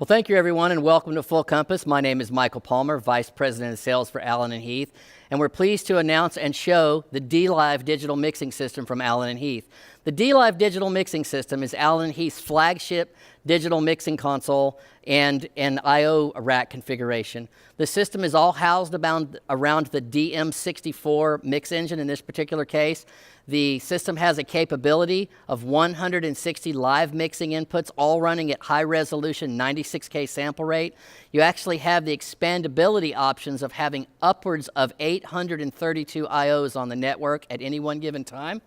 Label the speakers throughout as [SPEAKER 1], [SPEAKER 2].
[SPEAKER 1] Well, thank you, everyone, and welcome to Full Compass. My name is Michael Palmer, Vice President of Sales for Allen & Heath, and we're pleased to announce and show the dLive digital mixing system from Allen & Heath. The dLive digital mixing system is Allen & Heath's flagship digital mixing console and an I/O rack configuration. The system is all housed around the DM64 mix engine in this particular case. The system has a capability of 160 live mixing inputs, all running at high resolution 96K sample rate. You actually have the expandability options of having upwards of 832 I/Os on the network at any one given time.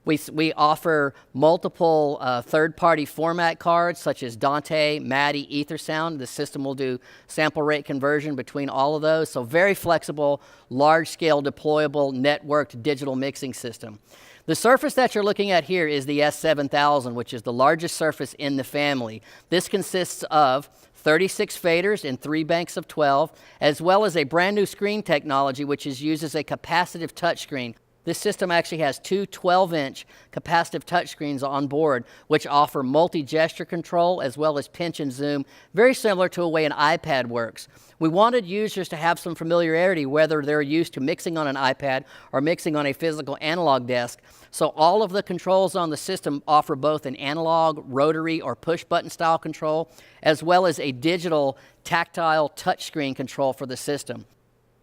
[SPEAKER 1] We offer multiple third-party format cards such as Dante, MADI, EtherSound. The system will do sample rate conversion between all of those. So very flexible, large-scale deployable networked digital mixing system. The surface that you're looking at here is the S7000, which is the largest surface in the family. This consists of 36 faders in 3 banks of 12, as well as a brand new screen technology which is used as a capacitive touchscreen. This system actually has 2 12-inch capacitive touchscreens on board, which offer multi-gesture control as well as pinch and zoom, very similar to the way an iPad works. We wanted users to have some familiarity whether they're used to mixing on an iPad or mixing on a physical analog desk. So all of the controls on the system offer both an analog, rotary, or push-button style control, as well as a digital tactile touchscreen control for the system.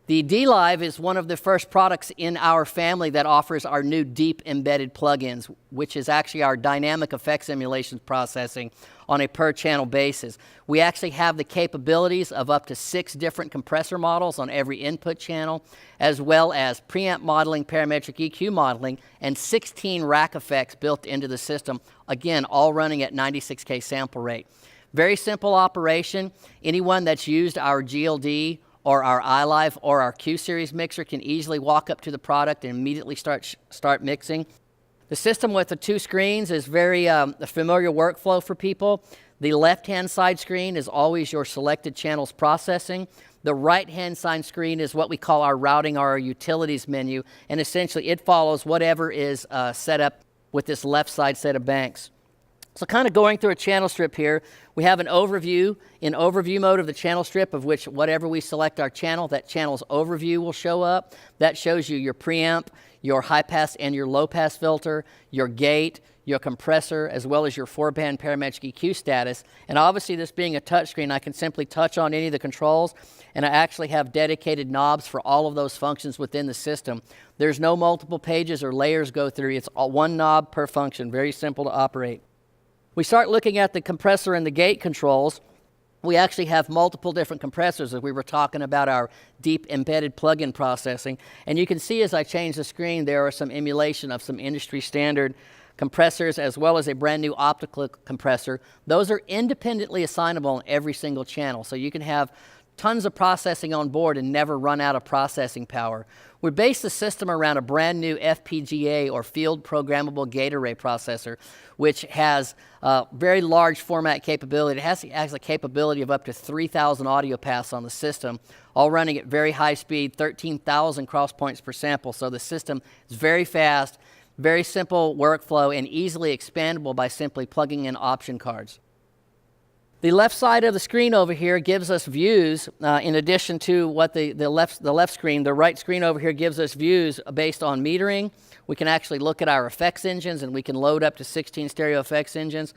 [SPEAKER 1] The dLive is one of the first products in our family that offers our new deep embedded plugins, which is actually our dynamic effects simulations processing on a per channel basis. We actually have the capabilities of up to 6 different compressor models on every input channel, as well as preamp modeling, parametric EQ modeling, and 16 rack effects built into the system, again, all running at 96K sample rate. Very simple operation. Anyone that's used our GLD or our iLive or our Q-Series mixer can easily walk up to the product and immediately start mixing. The system with the 2 screens is very a familiar workflow for people. The left-hand side screen is always your selected channels processing. The right-hand side screen is what we call our routing or our utilities menu, and essentially it follows whatever is set up with this left side set of banks. So kind of going through a channel strip here, we have an overview. In overview mode of the channel strip, of which whatever we select our channel, that channel's overview will show up. That shows you your preamp, your high pass and your low pass filter, your gate, your compressor, as well as your 4-band parametric EQ status. And obviously this being a touchscreen, I can simply touch on any of the controls, and I actually have dedicated knobs for all of those functions within the system. There's no multiple pages or layers go through. It's all one knob per function, very simple to operate. We start looking at the compressor and the gate controls. We actually have multiple different compressors as we were talking about our deep embedded plug-in processing. And you can see as I change the screen, there are some emulation of some industry standard compressors as well as a brand new optical compressor. Those are independently assignable on every single channel. So you can have tons of processing on board and never run out of processing power. We base the system around a brand new FPGA or field programmable gate array processor, which has very large format capability. It has a capability of up to 3,000 audio paths on the system, all running at very high speed, 13,000 cross points per sample. So the system is very fast, very simple workflow, and easily expandable by simply plugging in option cards. The left side of the screen over here gives us views in addition to what the left screen. The right screen over here gives us views based on metering. We can actually look at our effects engines, and we can load up to 16 stereo effects engines.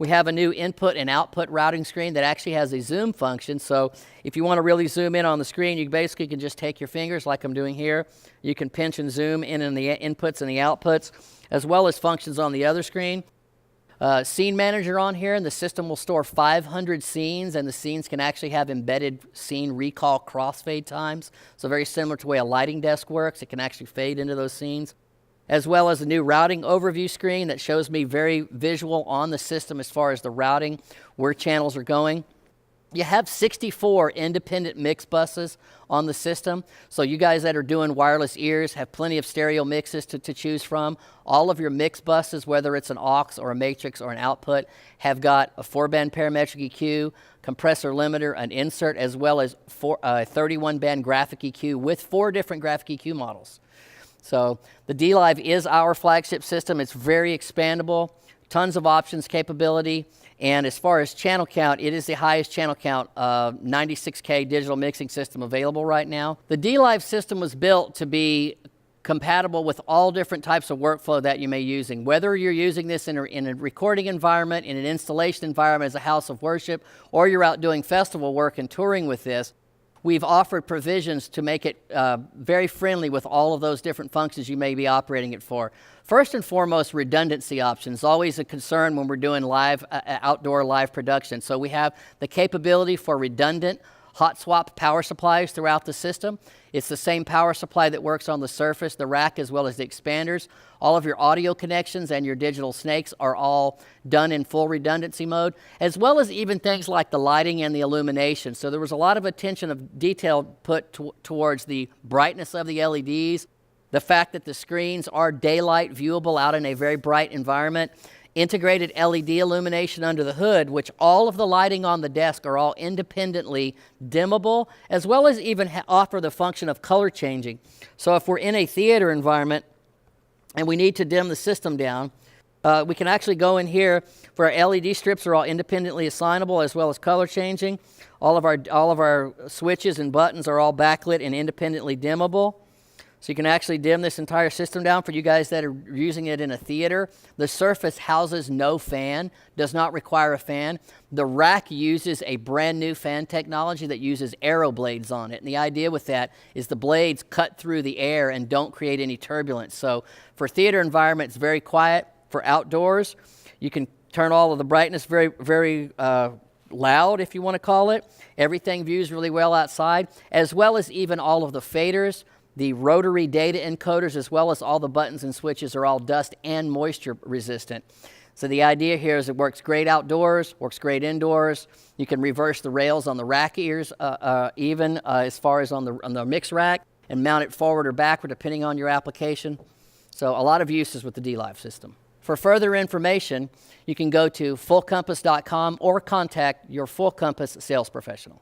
[SPEAKER 1] We have a new input and output routing screen that actually has a zoom function. So if you want to really zoom in on the screen, you basically can just take your fingers like I'm doing here. You can pinch and zoom in the inputs and the outputs, as well as functions on the other screen. Scene manager on here, and the system will store 500 scenes, and the scenes can actually have embedded scene recall crossfade times. So very similar to the way a lighting desk works, it can actually fade into those scenes. As well as a new routing overview screen that shows me very visual on the system as far as the routing, where channels are going. You have 64 independent mix buses on the system, so you guys that are doing wireless ears have plenty of stereo mixes to choose from. All of your mix buses, whether it's an aux or a matrix or an output, have got a 4-band parametric EQ, compressor limiter, an insert, as well as a 31-band graphic EQ with 4 different graphic EQ models. So the dLive is our flagship system. It's very expandable. tons of options capability. And as far as channel count, it is the highest channel count 96K digital mixing system available right now. The dLive system was built to be compatible with all different types of workflow that you may be using. Whether you're using this in a recording environment, in an installation environment as a house of worship, or you're out doing festival work and touring with this, we've offered provisions to make it very friendly with all of those different functions you may be operating it for. First and foremost, redundancy options, always a concern when we're doing live, outdoor live production. So we have the capability for redundant hot swap power supplies throughout the system. It's the same power supply that works on the surface, the rack, as well as the expanders. All of your audio connections and your digital snakes are all done in full redundancy mode, as well as even things like the lighting and the illumination. So there was a lot of attention of detail put towards the brightness of the LEDs, the fact that the screens are daylight viewable out in a very bright environment, integrated LED illumination under the hood, which all of the lighting on the desk are all independently dimmable, as well as even offer the function of color changing. So if we're in a theater environment and we need to dim the system down, we can actually go in here where our LED strips are all independently assignable as well as color changing. All of our switches and buttons are all backlit and independently dimmable. So you can actually dim this entire system down for you guys that are using it in a theater. The surface houses no fan, does not require a fan. The rack uses a brand new fan technology that uses arrow blades on it. And the idea with that is the blades cut through the air and don't create any turbulence. So for theater environment, it's very quiet. For outdoors, you can turn all of the brightness very, very loud, if you want to call it. Everything views really well outside, as well as even all of the faders. The rotary data encoders, as well as all the buttons and switches, are all dust and moisture resistant. So the idea here is it works great outdoors, works great indoors. You can reverse the rails on the rack ears, even as far as on the mix rack, and mount it forward or backward depending on your application. So a lot of uses with the dLive system. For further information, you can go to fullcompass.com or contact your Full Compass sales professional.